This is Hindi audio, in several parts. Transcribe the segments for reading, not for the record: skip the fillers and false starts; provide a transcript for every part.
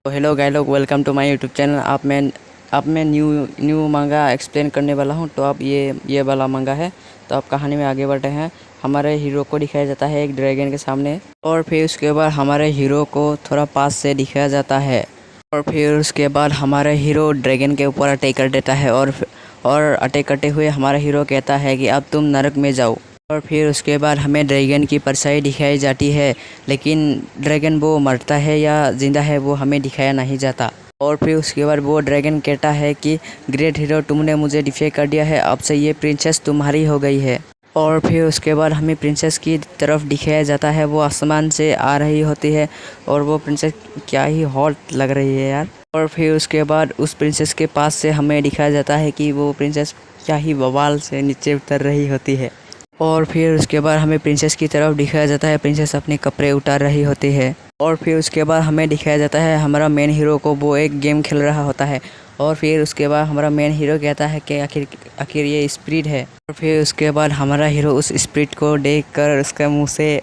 तो हेलो गाइस लोग, welcome to my YouTube channel. आप मैं न्यू मंगा एक्सप्लेन करने वाला हूं। तो आप ये वाला मंगा है। तो आप कहानी में आगे बढ़े हैं। हमारे हीरो को दिखाया जाता है एक ड्रैगन के सामने, और फिर उसके बाद हमारे हीरो को थोड़ा पास से दिखाया जाता है, और फिर उसके बाद हमारा हीरो ड्रैगन के ऊपर अटैक कर देता है। और अटैक करते हुए हमारा हीरो कहता है कि अब तुम नरक में जाओ। और फिर उसके बाद हमें ड्रैगन की परछाई दिखाई जाती है, लेकिन ड्रैगन वो मरता है या जिंदा है वो हमें दिखाया नहीं जाता। और फिर उसके बाद वो ड्रैगन कहता है कि ग्रेट हीरो, तुमने मुझे डिफे कर दिया है, अब से ये प्रिंसेस तुम्हारी हो गई है। और फिर उसके बाद हमें प्रिंसेस की तरफ दिखाया जाता है, वो आसमान से आ रही होती है, और वो प्रिंसेस क्या ही हॉट लग रही है यार। और फिर उसके बाद उस प्रिंसेस के पास से हमें दिखाया जाता है कि वो प्रिंसेस क्या ही बवाल से नीचे उतर रही होती है। और फिर उसके बाद हमें प्रिंसेस की तरफ दिखाया जाता है, प्रिंसेस अपने कपड़े उतार रही होती है। और फिर उसके बाद हमें दिखाया जाता है हमारा मेन हीरो को, वो एक गेम खेल रहा होता है। और फिर उसके बाद हमारा मेन हीरो कहता है कि आखिर ये स्पिरिट है। और फिर उसके बाद हमारा हीरो उस स्पिरिट को देखकर उसके मुंह से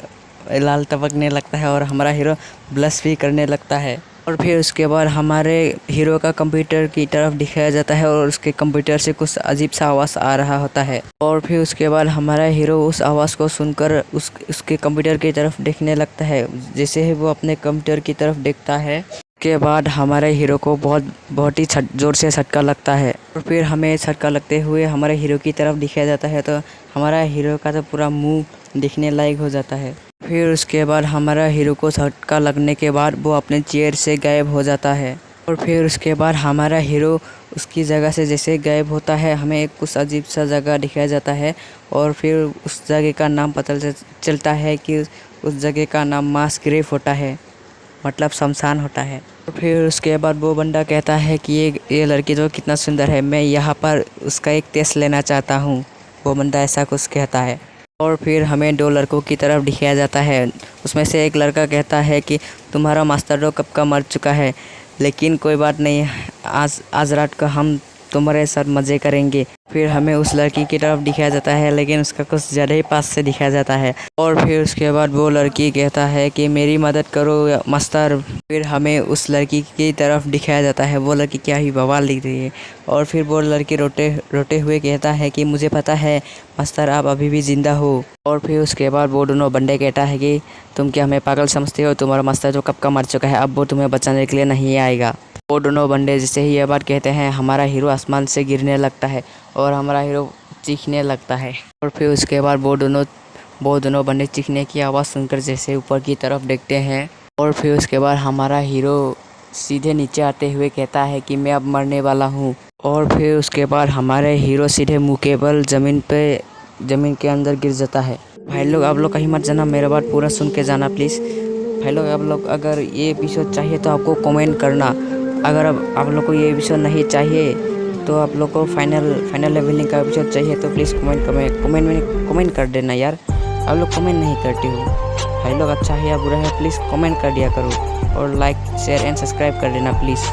लाल टपकने लगता है, और हमारा हीरो ब्लश भी करने लगता है। और फिर उसके बाद हमारे हीरो का कंप्यूटर की तरफ दिखाया जाता है, और उसके कंप्यूटर से कुछ अजीब सा आवाज़ आ रहा होता है। और फिर उसके बाद हमारा हीरो उस आवाज़ को सुनकर उसके कंप्यूटर की तरफ देखने लगता है। जैसे ही वो अपने कंप्यूटर की तरफ देखता है, के बाद हमारे हीरो को बहुत ही ज़ोर से झटका लगता है। और फिर हमें झटका लगते हुए हमारे हीरो की तरफ दिखाया जाता है, तो हमारा हीरो का तो पूरा मुंह दिखने लायक हो जाता है। फिर उसके बाद हमारा हीरो को झटका लगने के बाद वो अपने चेयर से गायब हो जाता है। और फिर उसके बाद हमारा हीरो उसकी जगह से जैसे गायब होता है, हमें कुछ अजीब सा जगह दिखाया जाता है। और फिर उस जगह का नाम पता चलता है कि उस जगह का नाम मास ग्रेव होता है, मतलब शमशान होता है। और फिर उसके बाद वो बंदा कहता है कि ये लड़की तो कितना सुंदर है, मैं यहाँ पर उसका एक टेस्ट लेना चाहता हूँ। वो बंदा ऐसा कुछ कहता है। और फिर हमें दो लड़कों की तरफ दिखाया जाता है। उसमें से एक लड़का कहता है कि तुम्हारा मास्टर तो कब का मर चुका है, लेकिन कोई बात नहीं, आज रात को हम तुम्हारे साथ मज़े करेंगे। फिर हमें उस लड़की की तरफ दिखाया जाता है, लेकिन उसका कुछ ज़्यादा ही पास से दिखाया जाता है। और फिर उसके बाद वो लड़की कहता है कि मेरी मदद करो मास्टर। फिर हमें उस लड़की की तरफ दिखाया जाता है, वो लड़की क्या ही बवाल दिख रही है। और फिर वो लड़की रोते हुए कहता है कि मुझे पता है मास्टर, आप अभी भी ज़िंदा हो। और फिर उसके बाद वो दोनों बंदे कहता है कि तुम क्या हमें पागल समझते हो, तुम्हारा मास्टर जो कब का मर चुका है, अब वो तुम्हें बचाने के लिए नहीं आएगा। वो दोनों बंदे जैसे ही ये बात कहते हैं, हमारा हीरो आसमान से गिरने लगता है, और हमारा हीरो चीखने लगता है। और फिर उसके बाद वो दोनों बंदे चीखने की आवाज़ सुनकर जैसे ऊपर की तरफ देखते हैं। और फिर उसके बाद हमारा हीरो सीधे नीचे आते हुए कहता है कि मैं अब मरने वाला हूँ। और फिर उसके बाद हमारे हीरो सीधे मुँह के बल ज़मीन के अंदर गिर जाता है। भाई लोग, आप लोग कहीं मत जाना, मेरा बात पूरा सुन के जाना प्लीज़। भाई लोग, आप लोग अगर ये एपिसोड चाहिए तो आपको कमेंट करना। अगर आप लोग को ये एपिसोड नहीं चाहिए तो आप लोग को फाइनल लेवलिंग का एपिसोड चाहिए, तो प्लीज़ कमेंट कर देना यार। आप लोग कमेंट नहीं करते हो भाई लोग, अच्छा है या बुरा है प्लीज़ कमेंट कर दिया करो, और लाइक शेयर एंड सब्सक्राइब कर देना प्लीज़।